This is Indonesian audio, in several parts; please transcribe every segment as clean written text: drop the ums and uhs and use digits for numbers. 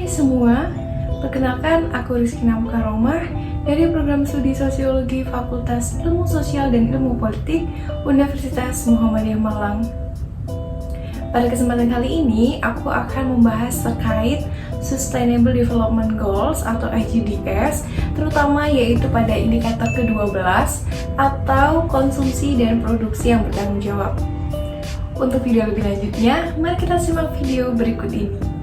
semua, perkenalkan aku Rizky Namukaromah dari program studi Sosiologi Fakultas Ilmu Sosial dan Ilmu Politik Universitas Muhammadiyah Malang. Pada kesempatan kali ini, aku akan membahas terkait Sustainable Development Goals atau SDGs, terutama yaitu pada indikator ke-12 atau konsumsi dan produksi yang bertanggung jawab. Untuk video lebih lanjutnya, mari kita simak video berikut ini.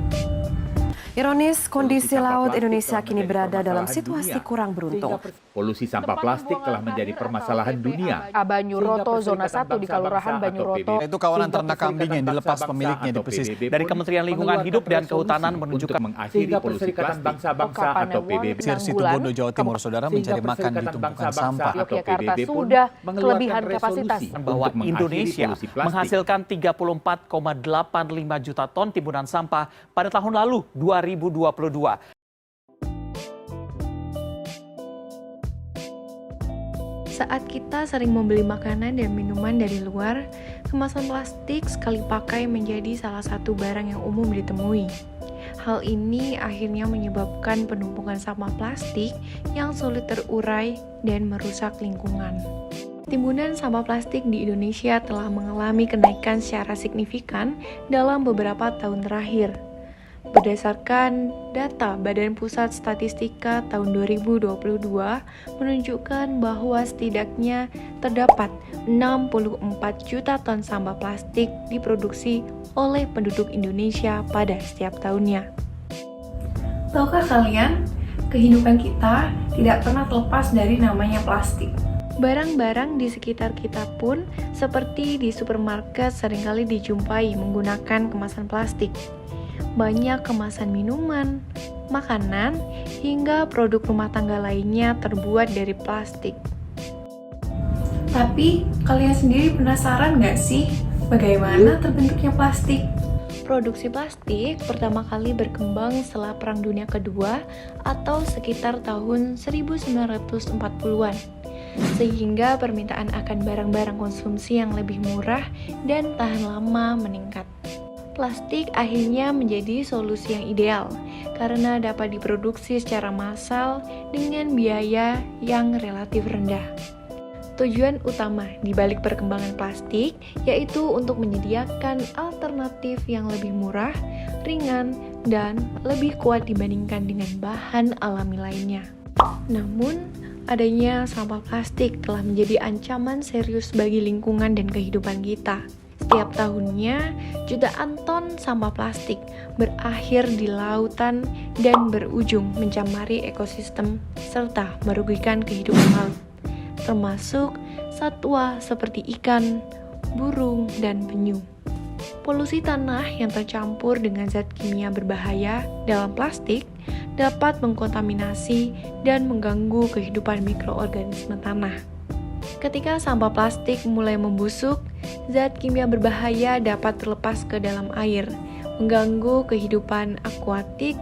Ironis, kondisi laut Indonesia kini berada dalam situasi kurang beruntung. Polusi sampah plastik telah menjadi permasalahan dunia. Banyuroto, zona 1 di Kelurahan Banyuroto. Itu kawanan ternak kambing yang dilepas pemiliknya di pesisir. Dari Kementerian Lingkungan Hidup dan Kehutanan menunjukkan mengakhiri polusi plastik. Bangsa-bangsa atau PBB. Situbondo, Jawa Timur, saudara mencari makan di tumpukan sampah. Yogyakarta sudah kelebihan kapasitas bahwa Indonesia menghasilkan 34,85 juta ton timbunan sampah pada tahun lalu 2022. Saat kita sering membeli makanan dan minuman dari luar, kemasan plastik sekali pakai menjadi salah satu barang yang umum ditemui. Hal ini akhirnya menyebabkan penumpukan sampah plastik yang sulit terurai dan merusak lingkungan. Timbunan sampah plastik di Indonesia telah mengalami kenaikan secara signifikan dalam beberapa tahun terakhir. Berdasarkan data Badan Pusat Statistika tahun 2022 menunjukkan bahwa setidaknya terdapat 64 juta ton sampah plastik diproduksi oleh penduduk Indonesia pada setiap tahunnya. Tahukah kalian, kehidupan kita tidak pernah terlepas dari namanya plastik. Barang-barang di sekitar kita pun seperti di supermarket seringkali dijumpai menggunakan kemasan plastik. Banyak kemasan minuman, makanan, hingga produk rumah tangga lainnya terbuat dari plastik. Tapi, kalian sendiri penasaran nggak sih bagaimana terbentuknya plastik? Produksi plastik pertama kali berkembang setelah Perang Dunia Kedua atau sekitar tahun 1940-an, sehingga permintaan akan barang-barang konsumsi yang lebih murah dan tahan lama meningkat. Plastik akhirnya menjadi solusi yang ideal karena dapat diproduksi secara massal dengan biaya yang relatif rendah. Tujuan utama di balik perkembangan plastik yaitu untuk menyediakan alternatif yang lebih murah, ringan, dan lebih kuat dibandingkan dengan bahan alami lainnya. Namun, adanya sampah plastik telah menjadi ancaman serius bagi lingkungan dan kehidupan kita. Setiap tahunnya, jutaan ton sampah plastik berakhir di lautan dan berujung mencemari ekosistem serta merugikan kehidupan laut, termasuk satwa seperti ikan, burung, dan penyu. Polusi tanah yang tercampur dengan zat kimia berbahaya dalam plastik dapat mengkontaminasi dan mengganggu kehidupan mikroorganisme tanah. Ketika sampah plastik mulai membusuk, zat kimia berbahaya dapat terlepas ke dalam air, mengganggu kehidupan akuatik,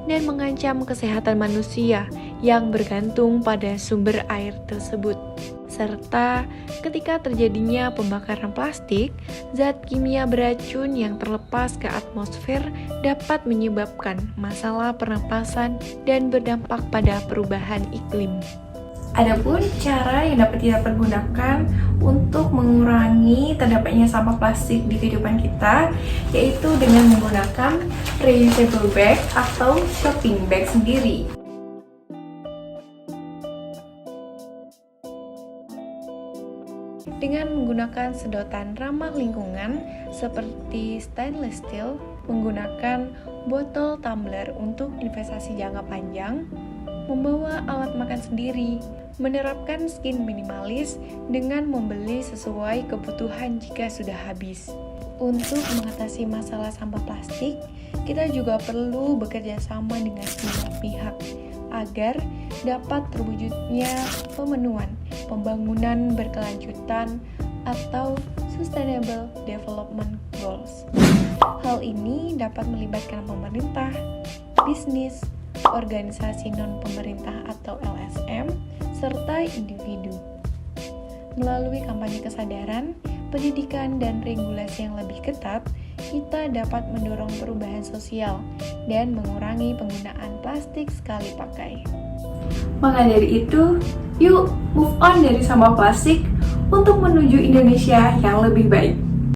dan mengancam kesehatan manusia yang bergantung pada sumber air tersebut. Serta ketika terjadinya pembakaran plastik, zat kimia beracun yang terlepas ke atmosfer dapat menyebabkan masalah pernapasan dan berdampak pada perubahan iklim. Adapun cara yang dapat kita pergunakan untuk mengurangi terdapatnya sampah plastik di kehidupan kita yaitu dengan menggunakan reusable bag atau shopping bag sendiri. Dengan menggunakan sedotan ramah lingkungan seperti stainless steel, menggunakan botol tumbler untuk investasi jangka panjang, membawa alat makan sendiri, menerapkan skin minimalis dengan membeli sesuai kebutuhan jika sudah habis. Untuk mengatasi masalah sampah plastik, kita juga perlu bekerja sama dengan semua pihak agar dapat terwujudnya pemenuhan pembangunan berkelanjutan atau Sustainable Development Goals. Hal ini dapat melibatkan pemerintah, bisnis, organisasi non-pemerintah atau LSM, serta individu. Melalui kampanye kesadaran, pendidikan, dan regulasi yang lebih ketat, kita dapat mendorong perubahan sosial dan mengurangi penggunaan plastik sekali pakai. Maka dari itu, yuk move on dari sampah plastik untuk menuju Indonesia yang lebih baik.